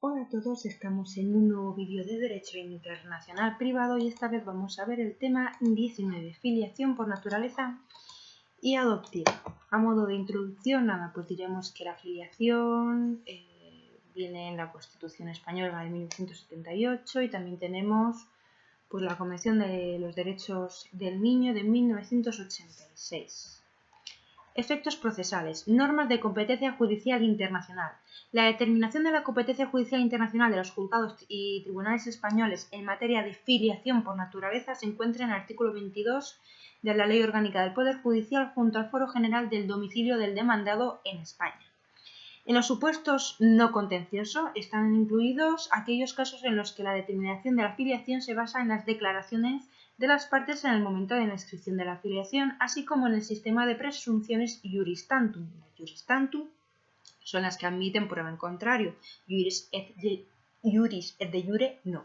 Hola a todos, estamos en un nuevo vídeo de Derecho Internacional Privado y esta vez vamos a ver el tema 19, filiación por naturaleza y adoptiva. A modo de introducción, nada, pues diremos que la filiación viene en la Constitución Española de 1978 y también tenemos pues, la Convención de los Derechos del Niño de 1986. Efectos procesales. Normas de competencia judicial internacional. La determinación de la competencia judicial internacional de los juzgados y tribunales españoles en materia de filiación por naturaleza se encuentra en el artículo 22 de la Ley Orgánica del Poder Judicial junto al Foro General del Domicilio del Demandado en España. En los supuestos no contenciosos están incluidos aquellos casos en los que la determinación de la filiación se basa en las declaraciones de las partes en el momento de la inscripción de la filiación, así como en el sistema de presunciones juris tantum. Las juris tantum son las que admiten prueba en contrario, juris et de jure no.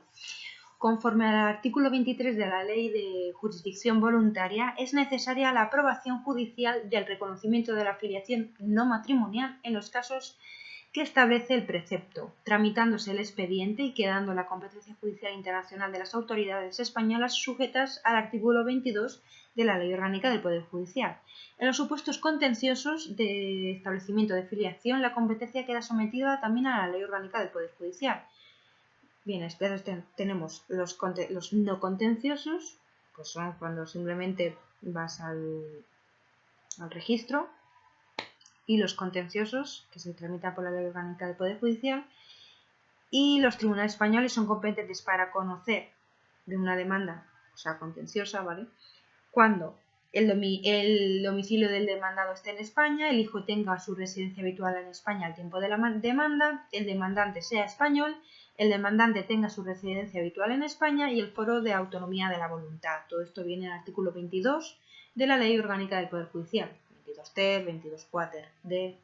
Conforme al artículo 23 de la Ley de Jurisdicción Voluntaria, es necesaria la aprobación judicial del reconocimiento de la filiación no matrimonial en los casos que establece el precepto, tramitándose el expediente y quedando la competencia judicial internacional de las autoridades españolas sujetas al artículo 22 de la Ley Orgánica del Poder Judicial. En los supuestos contenciosos de establecimiento de filiación, la competencia queda sometida también a la Ley Orgánica del Poder Judicial. Bien, tenemos los no contenciosos, pues son cuando simplemente vas al registro, y los contenciosos, que se tramitan por la Ley Orgánica del Poder Judicial, y los tribunales españoles son competentes para conocer de una demanda, o sea, contenciosa, ¿vale? Cuando el domicilio del demandado esté en España, el hijo tenga su residencia habitual en España al tiempo de la demanda, el demandante sea español, el demandante tenga su residencia habitual en España y el foro de autonomía de la voluntad. Todo esto viene en el artículo 22 de la Ley Orgánica del Poder Judicial, 22 ter, 22 quater, d, etc.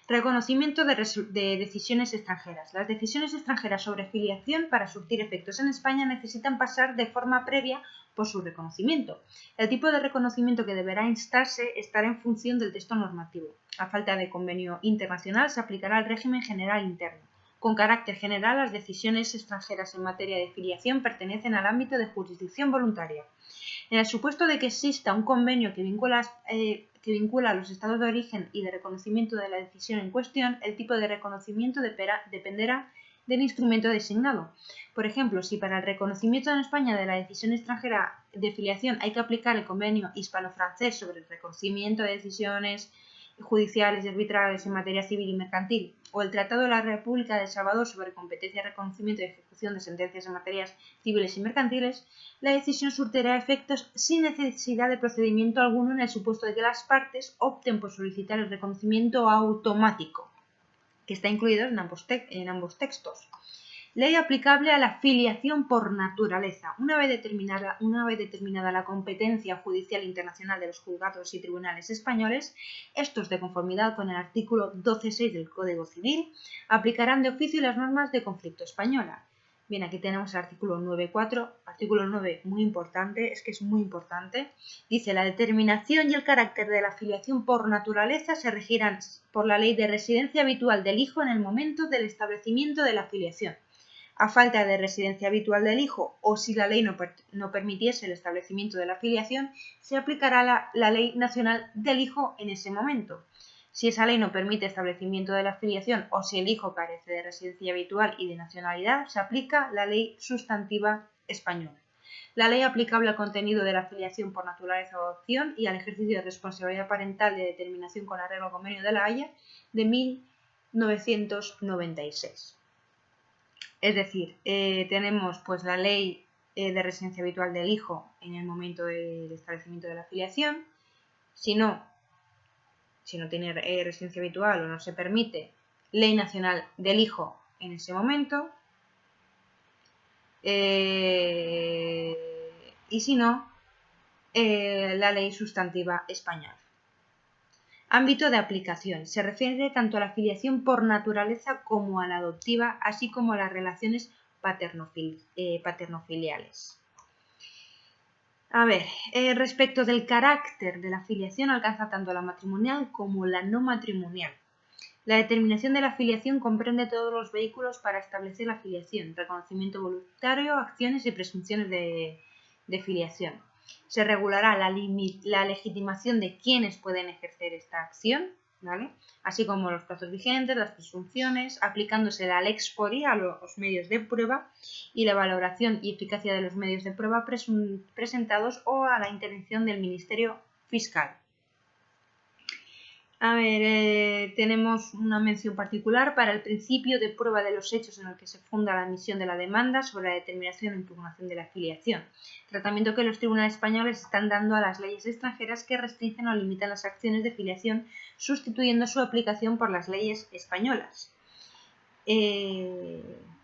Reconocimiento de decisiones extranjeras. Las decisiones extranjeras sobre filiación para surtir efectos en España necesitan pasar de forma previa por su reconocimiento. El tipo de reconocimiento que deberá instarse estará en función del texto normativo. A falta de convenio internacional se aplicará el régimen general interno. Con carácter general, las decisiones extranjeras en materia de filiación pertenecen al ámbito de jurisdicción voluntaria. En el supuesto de que exista un convenio que vincula a los estados de origen y de reconocimiento de la decisión en cuestión, el tipo de reconocimiento dependerá del instrumento designado. Por ejemplo, si para el reconocimiento en España de la decisión extranjera de filiación hay que aplicar el convenio hispano-francés sobre el reconocimiento de decisiones judiciales y arbitrales en materia civil y mercantil, o el Tratado de la República de El Salvador sobre competencia, reconocimiento y ejecución de sentencias en materias civiles y mercantiles, la decisión surtirá efectos sin necesidad de procedimiento alguno en el supuesto de que las partes opten por solicitar el reconocimiento automático, que está incluido en ambos textos. Ley aplicable a la filiación por naturaleza. Una vez determinada la competencia judicial internacional de los juzgados y tribunales españoles, estos, de conformidad con el artículo 12.6 del Código Civil, aplicarán de oficio las normas de conflicto española. Bien, aquí tenemos el artículo 9.4, artículo 9 muy importante, es muy importante. Dice, la determinación y el carácter de la filiación por naturaleza se regirán por la ley de residencia habitual del hijo en el momento del establecimiento de la filiación. A falta de residencia habitual del hijo o si la ley no permitiese el establecimiento de la filiación, se aplicará la ley nacional del hijo en ese momento. Si esa ley no permite establecimiento de la filiación o si el hijo carece de residencia habitual y de nacionalidad, se aplica la ley sustantiva española. La ley aplicable al contenido de la filiación por naturaleza o adopción y al ejercicio de responsabilidad parental de determinación con arreglo al Convenio de La Haya de 1996. Es decir, tenemos pues la ley de residencia habitual del hijo en el momento del establecimiento de la filiación. Si no tiene residencia habitual o no se permite, ley nacional del hijo en ese momento. Y si no, la ley sustantiva española. Ámbito de aplicación. Se refiere tanto a la filiación por naturaleza como a la adoptiva, así como a las relaciones paternofiliales. A ver, respecto del carácter de la filiación, alcanza tanto la matrimonial como la no matrimonial. La determinación de la filiación comprende todos los vehículos para establecer la filiación, reconocimiento voluntario, acciones y presunciones de filiación. Se regulará la legitimación de quienes pueden ejercer esta acción, ¿vale? Así como los plazos vigentes, las presunciones, aplicándose la lex fori a los medios de prueba y la valoración y eficacia de los medios de prueba presentados o a la intervención del Ministerio Fiscal. A ver, tenemos una mención particular para el principio de prueba de los hechos en el que se funda la admisión de la demanda sobre la determinación o impugnación de la filiación, tratamiento que los tribunales españoles están dando a las leyes extranjeras que restringen o limitan las acciones de filiación, sustituyendo su aplicación por las leyes españolas,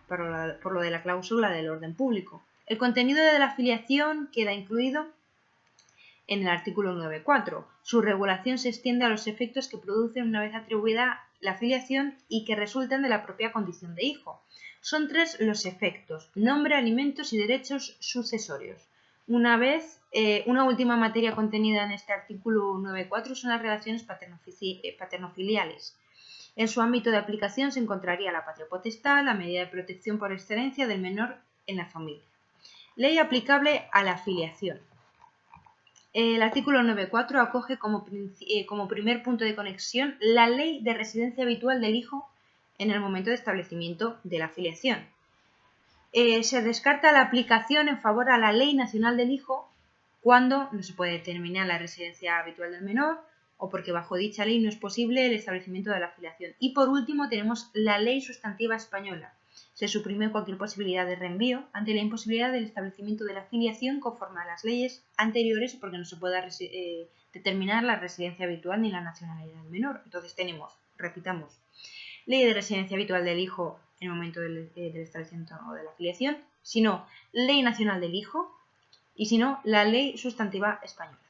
por lo de la cláusula del orden público. El contenido de la filiación queda incluido en el artículo 9.4. Su regulación se extiende a los efectos que producen una vez atribuida la filiación y que resultan de la propia condición de hijo. Son 3 los efectos: nombre, alimentos y derechos sucesorios. Una última materia contenida en este artículo 9.4 son las relaciones paternofiliales. En su ámbito de aplicación se encontraría la patria potestad, la medida de protección por excelencia del menor en la familia. Ley aplicable a la filiación. El artículo 9.4 acoge como primer punto de conexión la ley de residencia habitual del hijo en el momento de establecimiento de la filiación. Se descarta la aplicación en favor a la ley nacional del hijo cuando no se puede determinar la residencia habitual del menor o porque bajo dicha ley no es posible el establecimiento de la filiación. Y por último tenemos la ley sustantiva española. Se suprime cualquier posibilidad de reenvío ante la imposibilidad del establecimiento de la filiación conforme a las leyes anteriores porque no se pueda determinar la residencia habitual ni la nacionalidad del menor. Entonces tenemos, repitamos, ley de residencia habitual del hijo en el momento del establecimiento de la filiación, sino ley nacional del hijo y si no, la ley sustantiva española.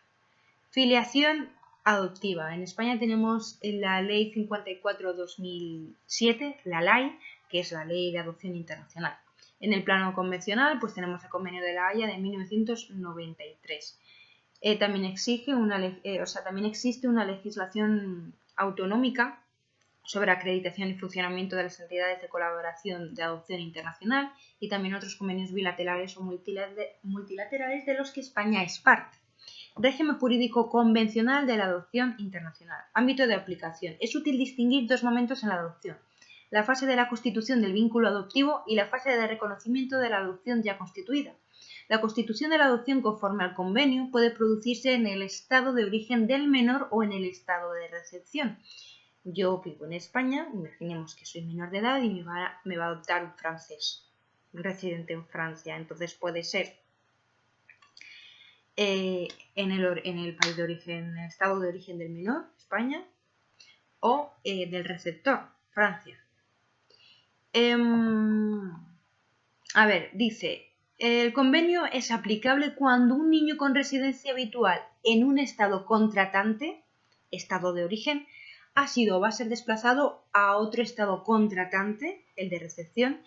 Filiación adoptiva. En España tenemos la ley 54/2007, la LAI, que es la Ley de Adopción Internacional. En el plano convencional, pues tenemos el Convenio de la Haya de 1993. También existe una legislación autonómica sobre acreditación y funcionamiento de las entidades de colaboración de adopción internacional y también otros convenios bilaterales o multilaterales de los que España es parte. Régimen jurídico convencional de la adopción internacional. Ámbito de aplicación. Es útil distinguir 2 momentos en la adopción: la fase de la constitución del vínculo adoptivo y la fase de reconocimiento de la adopción ya constituida. La constitución de la adopción conforme al convenio puede producirse en el estado de origen del menor o en el estado de recepción. Yo vivo en España, imaginemos que soy menor de edad y me va a adoptar un francés, un residente en Francia. Entonces puede ser en el país de origen, en el estado de origen del menor, España, o del receptor, Francia. A ver, dice, el convenio es aplicable cuando un niño con residencia habitual en un estado contratante, estado de origen, ha sido o va a ser desplazado a otro estado contratante, el de recepción,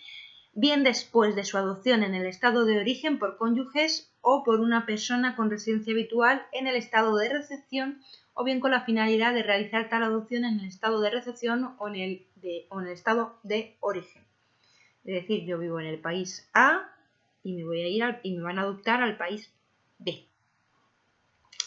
bien después de su adopción en el estado de origen por cónyuges o por una persona con residencia habitual en el estado de recepción, o bien con la finalidad de realizar tal adopción en el estado de recepción o en el estado de origen. Es decir, yo vivo en el país A y me van a adoptar al país B.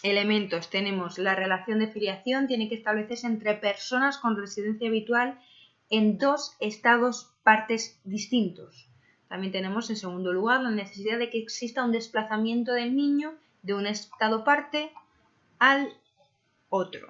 Elementos. Tenemos la relación de filiación, tiene que establecerse entre personas con residencia habitual en 2 estados partes distintos. También tenemos en segundo lugar la necesidad de que exista un desplazamiento del niño de un estado parte al otro.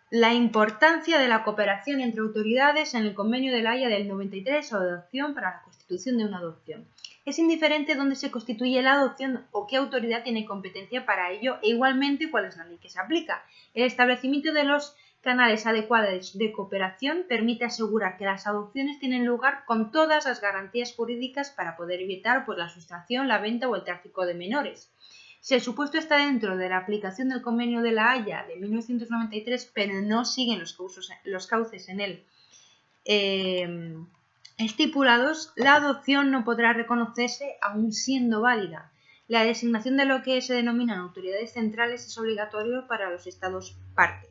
La importancia de la cooperación entre autoridades en el Convenio de la Haya del 93 o adopción para la constitución de una adopción. Es indiferente dónde se constituye la adopción o qué autoridad tiene competencia para ello e igualmente cuál es la ley que se aplica. El establecimiento de los canales adecuados de cooperación permite asegurar que las adopciones tienen lugar con todas las garantías jurídicas para poder evitar la sustracción, la venta o el tráfico de menores. Si el supuesto está dentro de la aplicación del Convenio de la Haya de 1993, pero no siguen los cauces en él estipulados, la adopción no podrá reconocerse aún siendo válida. La designación de lo que se denominan autoridades centrales es obligatorio para los estados parte.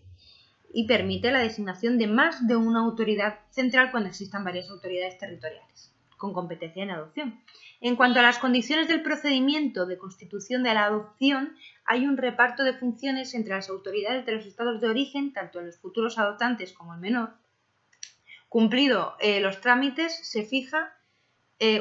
y permite la designación de más de una autoridad central cuando existan varias autoridades territoriales con competencia en adopción. En cuanto a las condiciones del procedimiento de constitución de la adopción, hay un reparto de funciones entre las autoridades de los estados de origen, tanto en los futuros adoptantes como el menor. Cumplido los trámites, se fija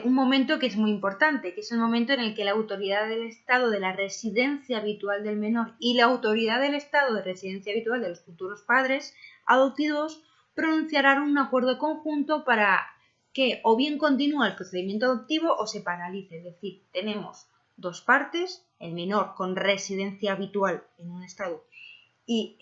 un momento que es muy importante, que es el momento en el que la autoridad del estado de la residencia habitual del menor y la autoridad del estado de residencia habitual de los futuros padres adoptivos pronunciarán un acuerdo conjunto para que o bien continúe el procedimiento adoptivo o se paralice. Es decir, tenemos dos partes, el menor con residencia habitual en un estado y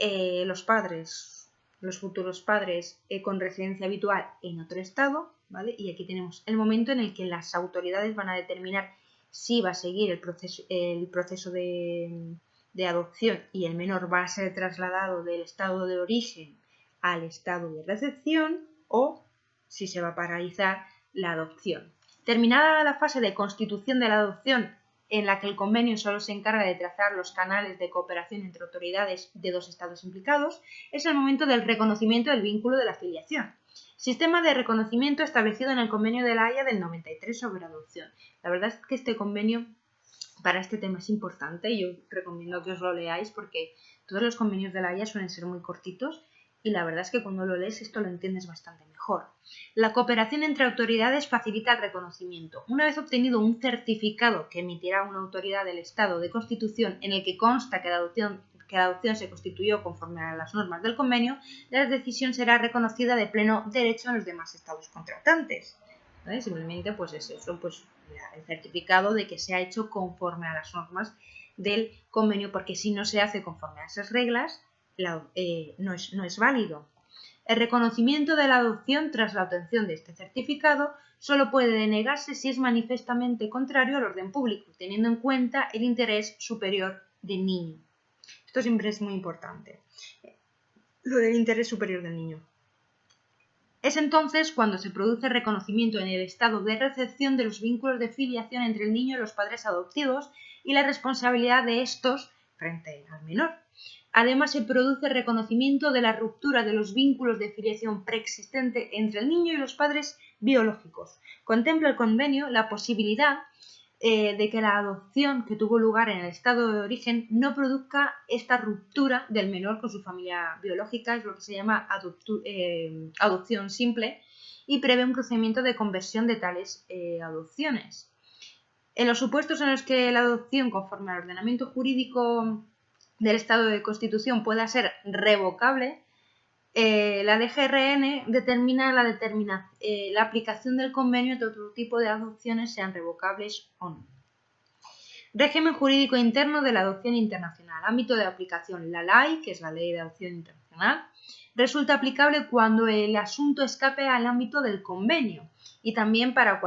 los futuros padres con residencia habitual en otro estado, ¿vale? Y aquí tenemos el momento en el que las autoridades van a determinar si va a seguir el proceso de adopción y el menor va a ser trasladado del estado de origen al estado de recepción o si se va a paralizar la adopción. Terminada la fase de constitución de la adopción, en la que el convenio solo se encarga de trazar los canales de cooperación entre autoridades de dos estados implicados, es el momento del reconocimiento del vínculo de la filiación. Sistema de reconocimiento establecido en el Convenio de La Haya del 93 sobre adopción. La verdad es que este convenio para este tema es importante y yo recomiendo que os lo leáis porque todos los convenios de La Haya suelen ser muy cortitos y la verdad es que cuando lo lees esto lo entiendes bastante mejor. La cooperación entre autoridades facilita el reconocimiento. Una vez obtenido un certificado que emitirá una autoridad del Estado de Constitución en el que consta que la adopción se constituyó conforme a las normas del convenio, la decisión será reconocida de pleno derecho en los demás estados contratantes. ¿Vale? Simplemente pues es eso, pues el certificado de que se ha hecho conforme a las normas del convenio, porque si no se hace conforme a esas reglas, no es válido. El reconocimiento de la adopción tras la obtención de este certificado solo puede denegarse si es manifiestamente contrario al orden público, teniendo en cuenta el interés superior del niño. Esto siempre es muy importante, lo del interés superior del niño. Es entonces cuando se produce reconocimiento en el estado de recepción de los vínculos de filiación entre el niño y los padres adoptivos y la responsabilidad de estos frente al menor. Además, se produce reconocimiento de la ruptura de los vínculos de filiación preexistente entre el niño y los padres biológicos. Contempla el convenio la posibilidad de que la adopción que tuvo lugar en el estado de origen no produzca esta ruptura del menor con su familia biológica, es lo que se llama adopción simple, y prevé un procedimiento de conversión de tales adopciones. En los supuestos en los que la adopción conforme al ordenamiento jurídico del estado de constitución pueda ser revocable, la DGRN determina la aplicación del convenio de otro tipo de adopciones, sean revocables o no. Régimen jurídico interno de la adopción internacional. Ámbito de aplicación. La LAI, que es la Ley de Adopción Internacional, resulta aplicable cuando el asunto escape al ámbito del convenio y también para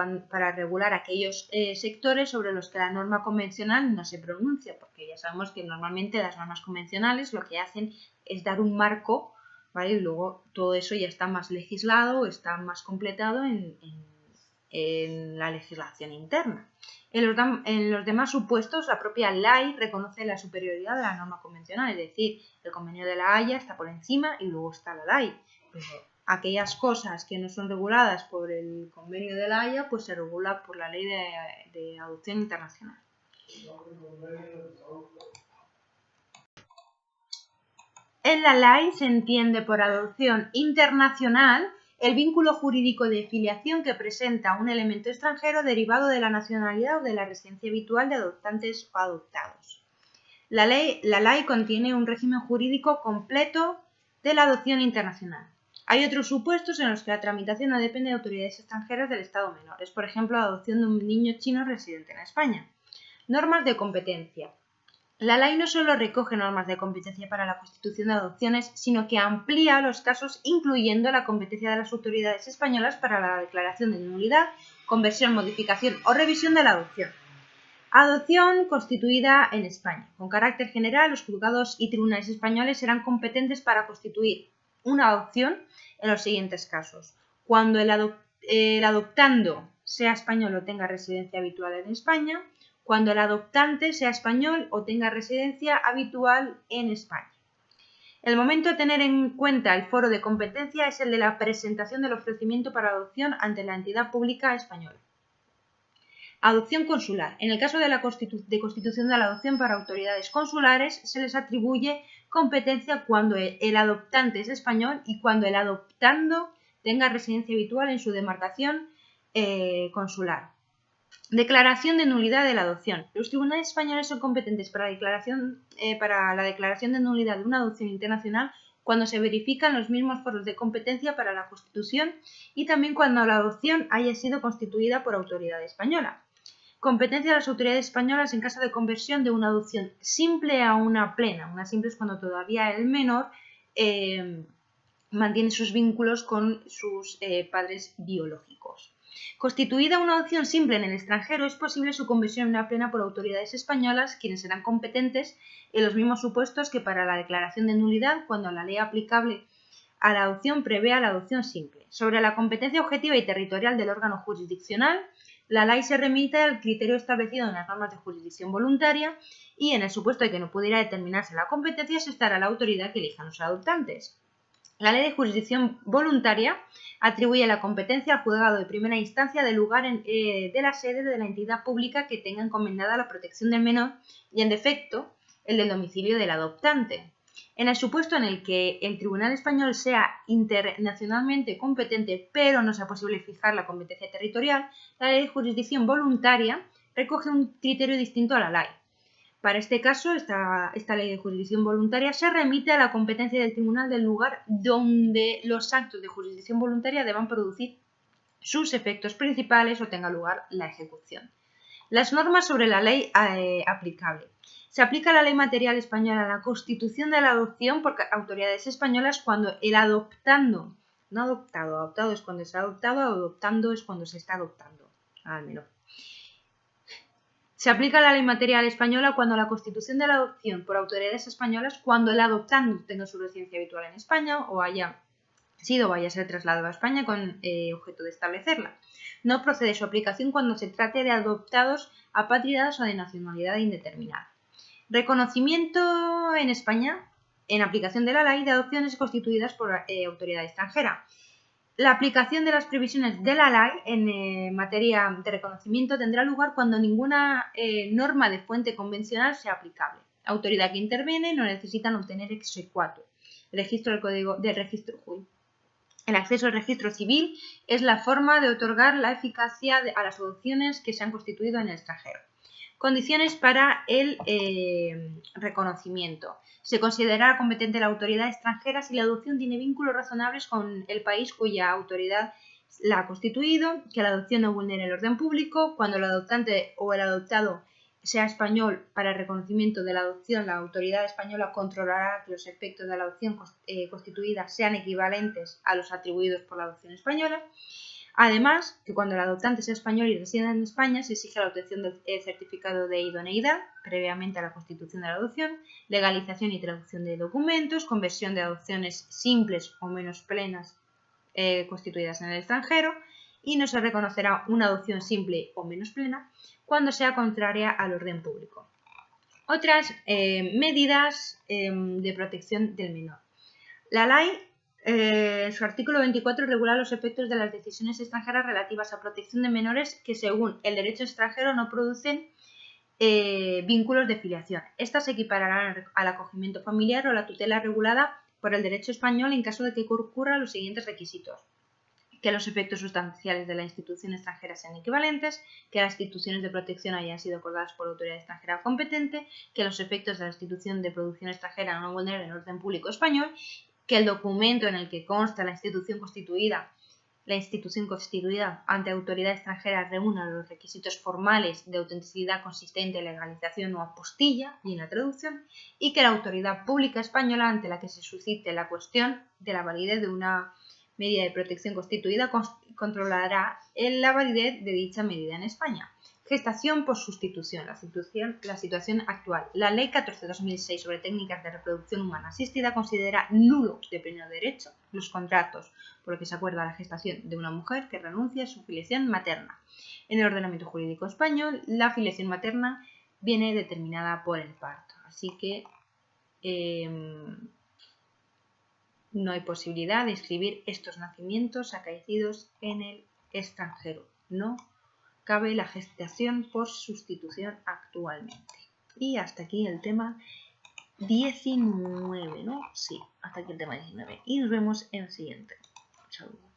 regular aquellos sectores sobre los que la norma convencional no se pronuncia, porque ya sabemos que normalmente las normas convencionales lo que hacen es dar un marco, ¿vale? Y luego todo eso ya está más legislado, está más completado en la legislación interna. En los demás supuestos, la propia ley reconoce la superioridad de la norma convencional, es decir, el convenio de La Haya está por encima y luego está la ley. Pero aquellas cosas que no son reguladas por el convenio de La Haya, pues se regula por la ley de adopción internacional. En la ley se entiende por adopción internacional el vínculo jurídico de filiación que presenta un elemento extranjero derivado de la nacionalidad o de la residencia habitual de adoptantes o adoptados. La ley contiene un régimen jurídico completo de la adopción internacional. Hay otros supuestos en los que la tramitación no depende de autoridades extranjeras del Estado menor. Es, por ejemplo, la adopción de un niño chino residente en España. Normas de competencia. La ley no solo recoge normas de competencia para la constitución de adopciones, sino que amplía los casos incluyendo la competencia de las autoridades españolas para la declaración de nulidad, conversión, modificación o revisión de la adopción. Adopción constituida en España. Con carácter general, los juzgados y tribunales españoles serán competentes para constituir una adopción en los siguientes casos. Cuando el adoptando sea español o tenga residencia habitual en España, cuando el adoptante sea español o tenga residencia habitual en España. El momento a tener en cuenta el foro de competencia es el de la presentación del ofrecimiento para adopción ante la entidad pública española. Adopción consular. En el caso de la constitución de la adopción para autoridades consulares, se les atribuye competencia cuando el adoptante es español y cuando el adoptando tenga residencia habitual en su demarcación consular. Declaración de nulidad de la adopción. Los tribunales españoles son competentes para la declaración de nulidad de una adopción internacional cuando se verifican los mismos foros de competencia para la constitución y también cuando la adopción haya sido constituida por autoridad española. Competencia de las autoridades españolas en caso de conversión de una adopción simple a una plena. Una simple es cuando todavía el menor mantiene sus vínculos con sus padres biológicos. Constituida una adopción simple en el extranjero, es posible su conversión en una plena por autoridades españolas, quienes serán competentes en los mismos supuestos que para la declaración de nulidad, cuando la ley aplicable a la adopción prevea la adopción simple. Sobre la competencia objetiva y territorial del órgano jurisdiccional, la ley se remite al criterio establecido en las normas de jurisdicción voluntaria y, en el supuesto de que no pudiera determinarse la competencia, se estará la autoridad que elijan los adoptantes. La ley de jurisdicción voluntaria atribuye la competencia al juzgado de primera instancia del lugar de la sede de la entidad pública que tenga encomendada la protección del menor y, en defecto, el del domicilio del adoptante. En el supuesto en el que el Tribunal Español sea internacionalmente competente, pero no sea posible fijar la competencia territorial, la ley de jurisdicción voluntaria recoge un criterio distinto a la ley. Para este caso, esta ley de jurisdicción voluntaria se remite a la competencia del tribunal del lugar donde los actos de jurisdicción voluntaria deban producir sus efectos principales o tenga lugar la ejecución. Las normas sobre la ley aplicable. Se aplica la ley material española a la constitución de la adopción por autoridades españolas cuando el adoptando, no adoptado, adoptado es cuando se ha adoptado, adoptando es cuando se está adoptando, al menos. Se aplica la ley material española cuando la constitución de la adopción por autoridades españolas, cuando el adoptando tenga su residencia habitual en España o vaya a ser trasladado a España con objeto de establecerla. No procede su aplicación cuando se trate de adoptados apátridas o de nacionalidad indeterminada. Reconocimiento en España, en aplicación de la ley de adopciones constituidas por autoridad extranjera. La aplicación de las previsiones de la ley en materia de reconocimiento tendrá lugar cuando ninguna norma de fuente convencional sea aplicable. Autoridad que interviene no necesitan obtener exequatur. El acceso al registro civil es la forma de otorgar la eficacia a las adopciones que se han constituido en el extranjero. Condiciones para el reconocimiento. Se considerará competente la autoridad extranjera si la adopción tiene vínculos razonables con el país cuya autoridad la ha constituido, que la adopción no vulnere el orden público, cuando el adoptante o el adoptado sea español. Para el reconocimiento de la adopción, la autoridad española controlará que los efectos de la adopción constituida sean equivalentes a los atribuidos por la adopción española. Además, que cuando el adoptante sea español y resida en España, se exige la obtención del certificado de idoneidad previamente a la constitución de la adopción, legalización y traducción de documentos, conversión de adopciones simples o menos plenas constituidas en el extranjero, y no se reconocerá una adopción simple o menos plena cuando sea contraria al orden público. Otras medidas de protección del menor. La ley en su artículo 24 regula los efectos de las decisiones extranjeras relativas a protección de menores que, según el derecho extranjero, no producen vínculos de filiación. Estas se equipararán al acogimiento familiar o la tutela regulada por el derecho español en caso de que concurran los siguientes requisitos: que los efectos sustanciales de la institución extranjera sean equivalentes, que las instituciones de protección hayan sido acordadas por la autoridad extranjera competente, que los efectos de la institución de producción extranjera no vulneren el orden público español, que el documento en el que consta la institución constituida ante autoridad extranjera reúna los requisitos formales de autenticidad, consistente, legalización o apostilla y en la traducción, y que la autoridad pública española ante la que se suscite la cuestión de la validez de una medida de protección constituida controlará la validez de dicha medida en España. Gestación por sustitución, la situación actual. La Ley 14/2006 sobre técnicas de reproducción humana asistida considera nulos de pleno derecho los contratos por los que se acuerda la gestación de una mujer que renuncia a su filiación materna. En el ordenamiento jurídico español, la filiación materna viene determinada por el parto. Así que No hay posibilidad de inscribir estos nacimientos acaecidos en el extranjero. No cabe la gestación por sustitución actualmente. Y hasta aquí el tema 19, ¿no? Sí, hasta aquí el tema 19. Y nos vemos en el siguiente. Saludos.